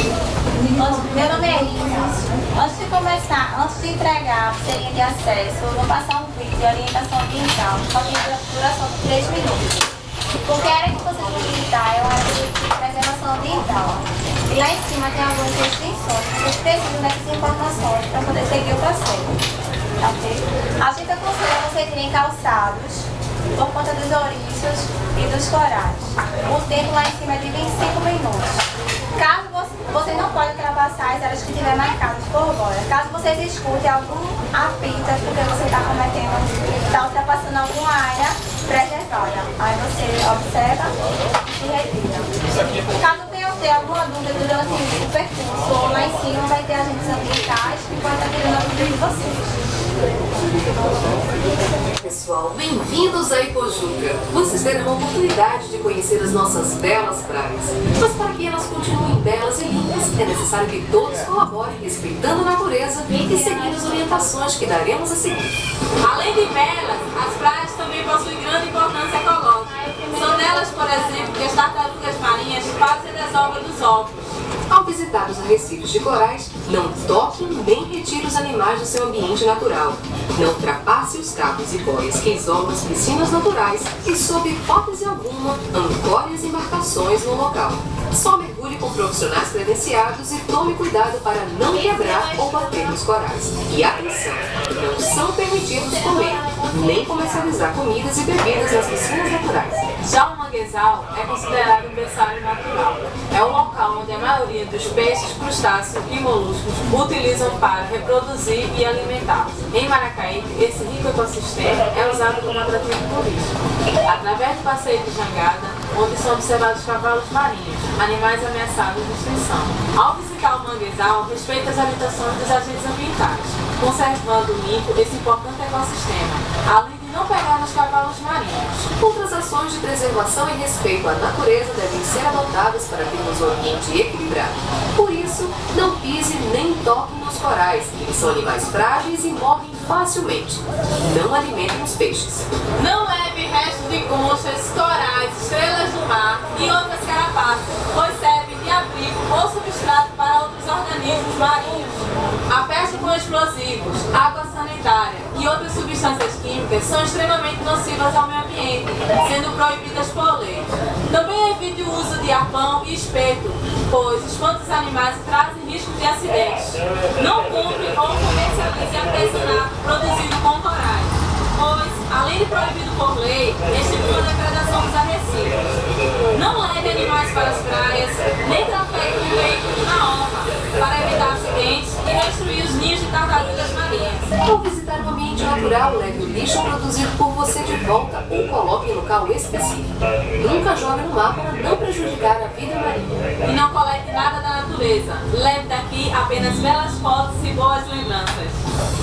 Meu nome é Isis. Antes de entregar a pulseirinha de acesso, eu vou passar um vídeo de orientação ambiental, só que duração de 3 minutos. Porque a área que vocês vão visitar é uma área de preservação ambiental. E lá em cima tem algumas restrições. Vocês precisam dessas informações para poder seguir o processo. Okay? A gente aconselha vocês irem calçados por conta dos ouriços e dos corais. O tempo lá em cima é de 25 minutos. Caso você não pode ultrapassar as áreas que estiver marcadas por fora. Caso vocês escutem algum apito, é porque você está ultrapassando alguma área preservada. Aí você observa e retira. Caso tenha alguma dúvida durante o percurso, ou lá em cima vai ter agentes ambientais que podem estar tirando a dúvida de vocês. Pessoal, bem-vindos a Ipojuca. Vocês terão a oportunidade de conhecer as nossas belas praias. Mas para que elas continuem belas e limpas, é necessário que todos colaborem respeitando a natureza e seguindo as orientações que daremos a seguir. Além de belas, as praias também possuem grande importância ecológica. São delas, por exemplo, que as tartarugas marinhas fazem a desova dos ovos. Ao visitar os arrecifes de corais, não toque nem retire os animais do seu ambiente natural. Não ultrapasse os cabos e boias que isolam as piscinas naturais e, sob hipótese alguma, ancore as embarcações no local. Só mergulhe com profissionais credenciados e tome cuidado para não quebrar ou bater nos corais. E atenção, não são permitidos comer nem comercializar comidas e bebidas nas piscinas naturais. Já o manguezal é considerado um berçário natural. É um local onde a maioria dos peixes, crustáceos e moluscos utilizam para reproduzir e alimentar-se. Em Maracaípe, esse rico ecossistema é usado como atrativo turístico. Através do passeio de jangada, onde são observados cavalos marinhos, animais ameaçados de extinção. Ao visitar o manguezal, respeite as orientações dos agentes ambientais, conservando limpo esse importante ecossistema, além de não pegar nos cavalos marinhos. Outras ações de preservação e respeito à natureza devem ser adotadas para termos um ambiente equilibrado. Por isso, não pise nem toque nos corais, eles são animais frágeis e morrem facilmente. Não alimentem os peixes. Não leve restos de conchas, corais, estrelas do mar e outras carapaças, pois servem de abrigo ou substrato para outros organismos marinhos. A pesca com explosivos, água sanitária e outras substâncias químicas são extremamente nocivas ao meio ambiente, sendo proibidas por lei. Também evite o uso de arpão e espeto, pois espanta os animais e trazem risco de acidentes. Não compre ou comercialize artesanato produzido com corais, pois, além de proibido por lei, estimula a depredação dos arrecifes. Não leve animais para as praias, nem trafegue com veículos na orla, para evitar acidentes e destruir os ninhos de tartarugas marinhas. Ao visitar um ambiente natural, leve o lixo produzido por você de volta ou coloque em local específico. Nunca jogue no mar para não prejudicar a vida marinha. E não colete nada da natureza. Leve daqui apenas belas fotos e boas lembranças.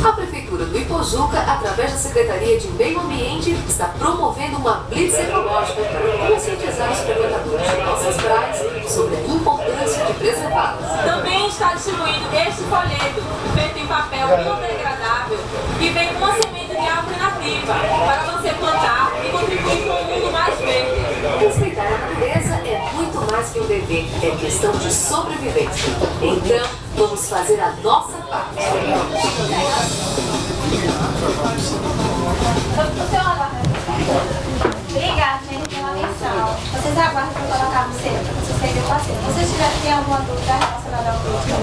A Prefeitura do Ipojuca, através da Secretaria de Meio Ambiente, está promovendo uma blitz ecológica para conscientizar os frequentadores de nossas praias sobre a importância de preservá-las. Também está distribuindo este folheto, feito em papel biodegradável, que vem com uma semente de árvore nativa, para você plantar e contribuir com um mundo mais verde. Respeitar a natureza é muito mais que um dever, é questão de sobrevivência. Então, vamos fazer a nossa parte. Obrigada, gente, pela atenção. Vocês aguardam para colocar no centro, para vocês seguirem o passeio. Se vocês tiverem alguma dúvida relacionada ao vídeo,